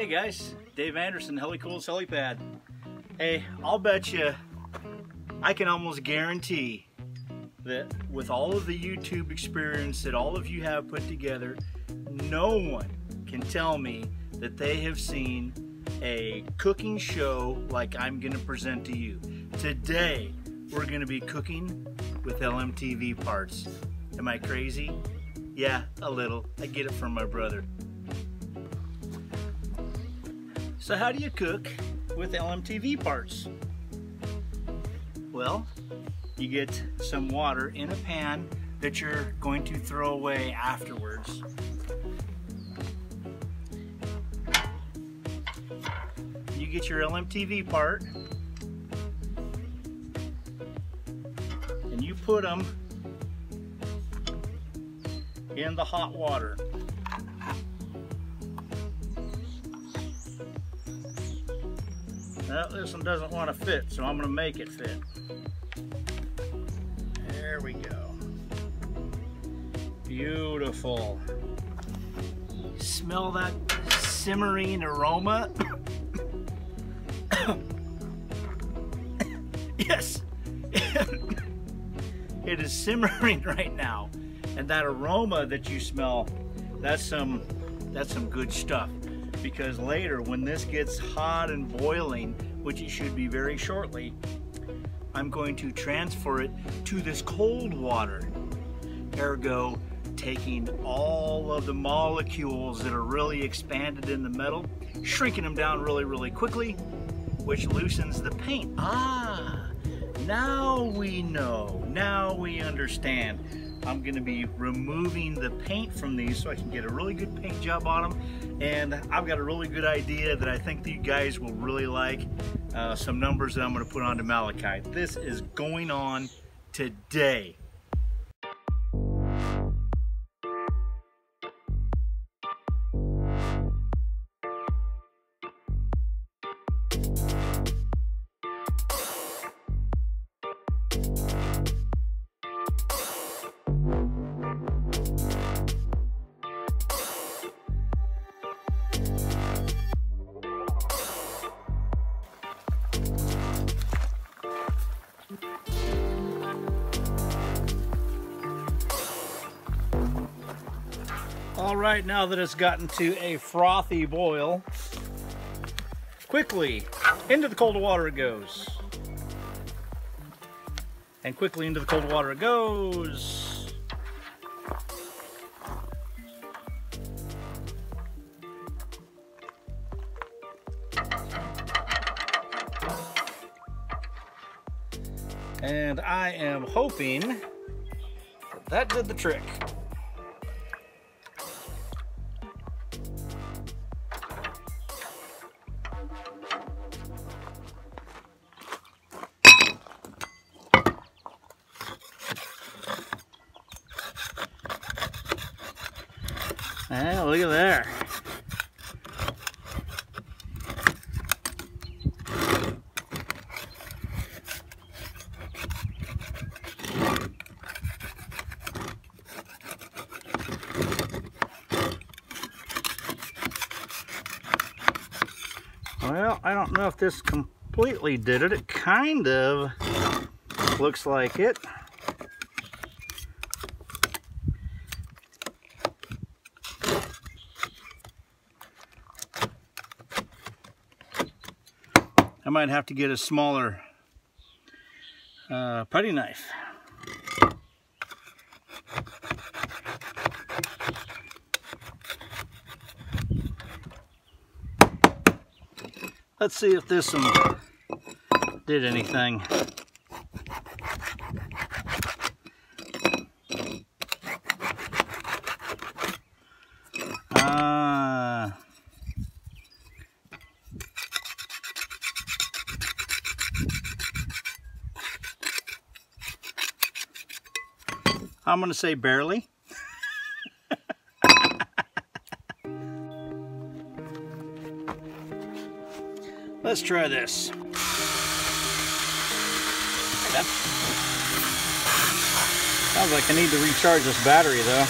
Hey guys, Dave Anderson, Helicool's Helipad. Hey, I'll bet you, I can almost guarantee that with all of the YouTube experience that all of you have put together, no one can tell me that they have seen a cooking show like I'm going to present to you. Today, we're going to be cooking with LMTV parts. Am I crazy? Yeah, a little. I get it from my brother. So how do you cook with LMTV parts? Well, you get some water in a pan that you're going to throw away afterwards. You get your LMTV part and you put them in the hot water. Well, this one doesn't want to fit, so I'm going to make it fit. There we go. Beautiful. Smell that simmering aroma? Yes! It is simmering right now. And that aroma that you smell, that's some good stuff. Because later, when this gets hot and boiling, which it should be very shortly, I'm going to transfer it to this cold water. Ergo, taking all of the molecules that are really expanded in the metal, shrinking them down really, really quickly, which loosens the paint. Ah, now we know, now we understand. I'm going to be removing the paint from these so I can get a really good paint job on them. And I've got a really good idea that I think that you guys will really like. Some numbers that I'm going to put onto Malachai. This is going on today. All right, now that it's gotten to a frothy boil, quickly into the cold water it goes. And quickly into the cold water it goes. And I am hoping that did the trick. Yeah, look at there. Well, I don't know if this completely did it. It kind of looks like it. I might have to get a smaller putty knife. Let's see if this one did anything. I'm going to say barely. Let's try this. That sounds like I need to recharge this battery though.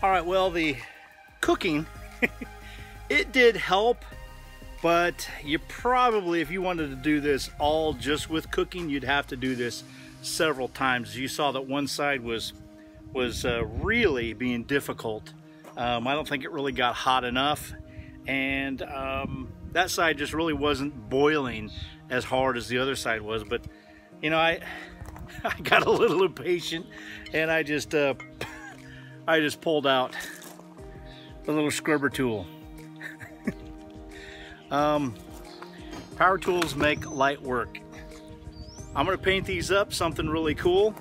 All right, well, the cooking, it did help, but you probably, if you wanted to do this all just with cooking, you'd have to do this several times. You saw that one side was really being difficult. I don't think it really got hot enough, and that side just really wasn't boiling as hard as the other side was. But you know, I got a little impatient, and I just pulled out the little scrubber tool. Power tools make light work. I'm gonna paint these up something really cool,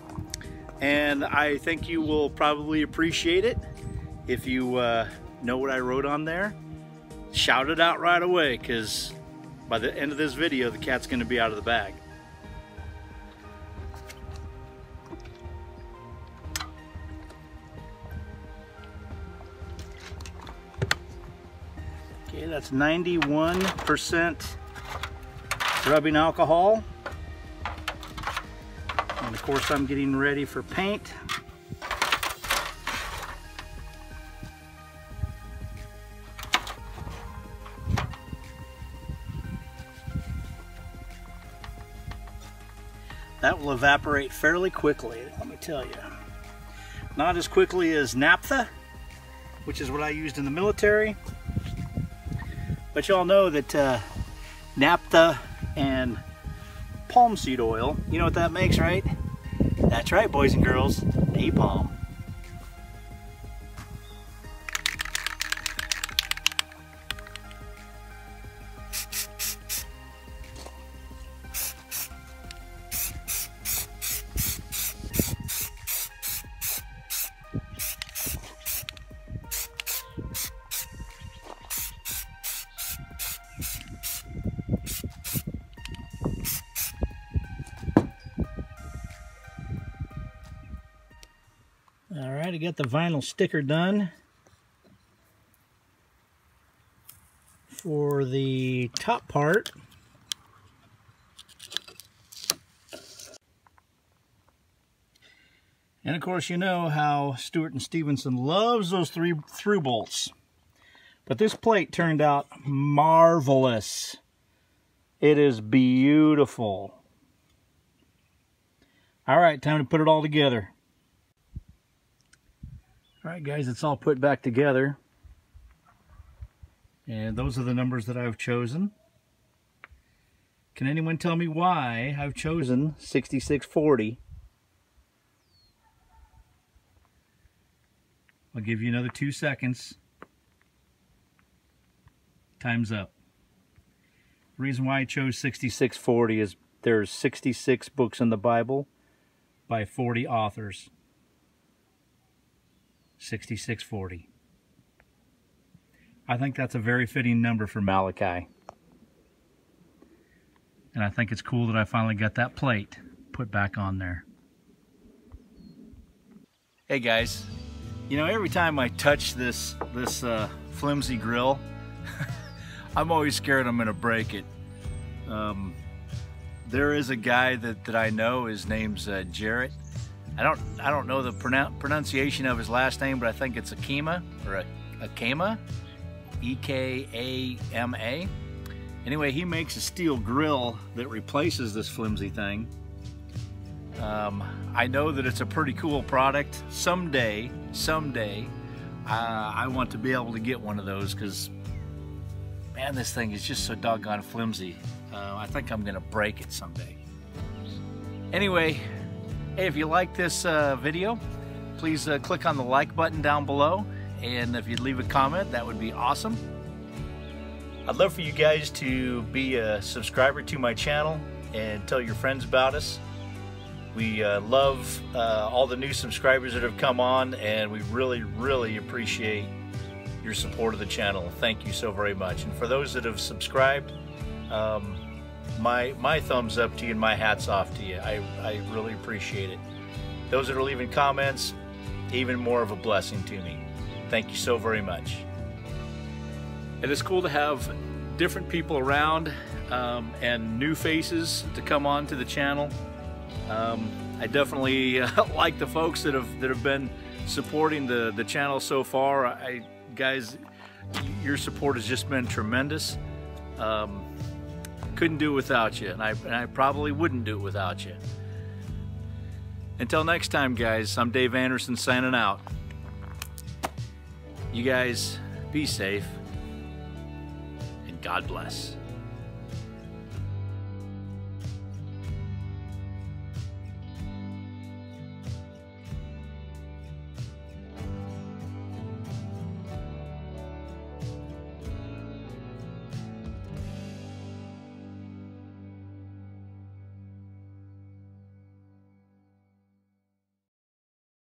and I think you will probably appreciate it. If you know what I wrote on there, shout it out right away, because by the end of this video, the cat's gonna be out of the bag. Okay, that's 91% rubbing alcohol. And of course, I'm getting ready for paint. That will evaporate fairly quickly, let me tell you. Not as quickly as naphtha, which is what I used in the military. But y'all know that naphtha and palm seed oil, you know what that makes, right? That's right, boys and girls, napalm. All right, I got the vinyl sticker done for the top part. And of course, you know how Stewart and Stevenson loves those through bolts. But this plate turned out marvelous. It is beautiful. All right, time to put it all together. All right, guys, it's all put back together. And those are the numbers that I've chosen. Can anyone tell me why I've chosen 6640? I'll give you another 2 seconds. Time's up. The reason why I chose 6640 is there's 66 books in the Bible by 40 authors. 6640. I think that's a very fitting number for Malachai. And I think it's cool that I finally got that plate put back on there. Hey guys, you know, every time I touch this flimsy grill, I'm always scared I'm gonna break it. There is a guy that I know, his name's Jarrett. I don't know the pronunciation of his last name, but I think it's Akema, or Akema, E-K-A-M-A. Anyway, he makes a steel grill that replaces this flimsy thing. I know that it's a pretty cool product. Someday, I want to be able to get one of those, because, man, this thing is just so doggone flimsy. I think I'm gonna break it someday. Anyway, hey, if you like this video, please click on the like button down below, and if you'd leave a comment, that would be awesome. I'd love for you guys to be a subscriber to my channel and tell your friends about us. We love all the new subscribers that have come on, and we really appreciate your support of the channel. Thank you so very much. And for those that have subscribed, my thumbs up to you and my hat's off to you. I really appreciate it. Those that are leaving comments, even more of a blessing to me. Thank you so very much. It is cool to have different people around and new faces to come on to the channel. I definitely like the folks that have been supporting the channel so far. Guys, your support has just been tremendous. Couldn't do it without you, and I probably wouldn't do it without you. Until next time, guys, I'm Dave Anderson signing out. You guys be safe, and God bless.